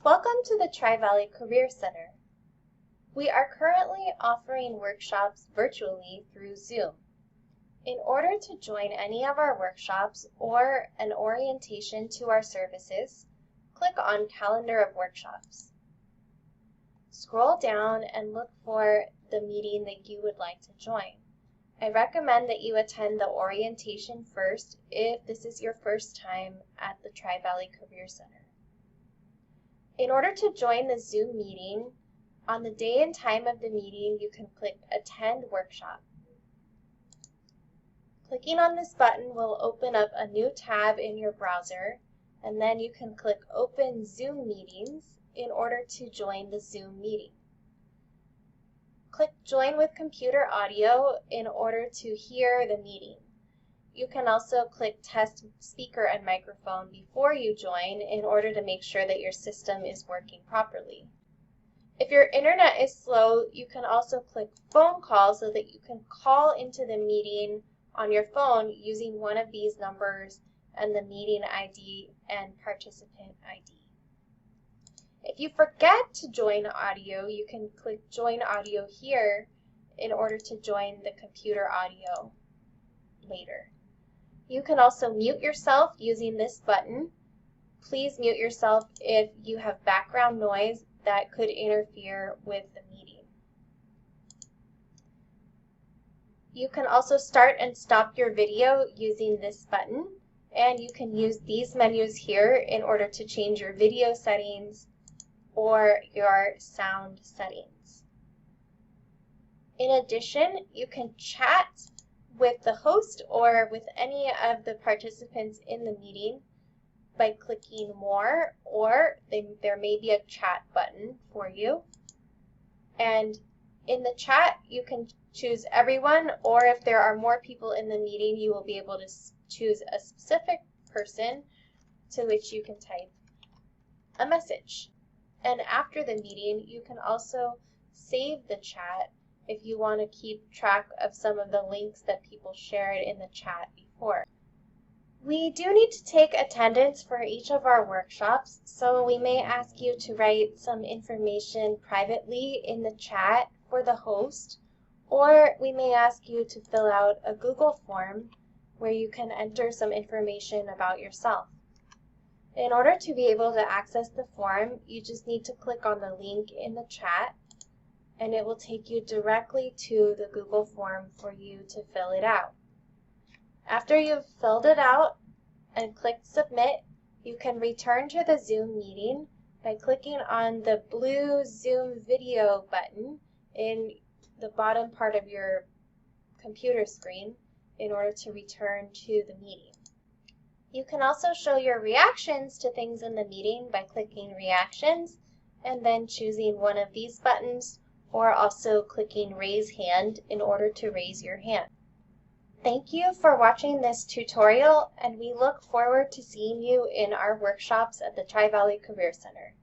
Welcome to the Tri-Valley Career Center. We are currently offering workshops virtually through Zoom. In order to join any of our workshops or an orientation to our services, click on Calendar of Workshops. Scroll down and look for the meeting that you would like to join. I recommend that you attend the orientation first if this is your first time at the Tri-Valley Career Center. In order to join the Zoom meeting, on the day and time of the meeting, you can click Attend Workshop. Clicking on this button will open up a new tab in your browser, and then you can click Open Zoom Meetings in order to join the Zoom meeting. Click Join with Computer Audio in order to hear the meeting. You can also click Test Speaker and Microphone before you join in order to make sure that your system is working properly. If your internet is slow, you can also click Phone Call so that you can call into the meeting on your phone using one of these numbers and the meeting ID and participant ID. If you forget to join audio, you can click Join Audio here in order to join the computer audio later. You can also mute yourself using this button. Please mute yourself if you have background noise that could interfere with the meeting. You can also start and stop your video using this button, and you can use these menus here in order to change your video settings or your sound settings. In addition, you can chat with the host or with any of the participants in the meeting by clicking More, or there may be a chat button for you. And in the chat, you can choose everyone, or if there are more people in the meeting, you will be able to choose a specific person to which you can type a message. And after the meeting, you can also save the chat if you want to keep track of some of the links that people shared in the chat before. We do need to take attendance for each of our workshops, so we may ask you to write some information privately in the chat for the host, or we may ask you to fill out a Google form where you can enter some information about yourself. In order to be able to access the form, you just need to click on the link in the chat, and it will take you directly to the Google form for you to fill it out. After you've filled it out and clicked Submit, you can return to the Zoom meeting by clicking on the blue Zoom video button in the bottom part of your computer screen in order to return to the meeting. You can also show your reactions to things in the meeting by clicking Reactions and then choosing one of these buttons, or also clicking Raise Hand in order to raise your hand. Thank you for watching this tutorial, and we look forward to seeing you in our workshops at the Tri-Valley Career Center.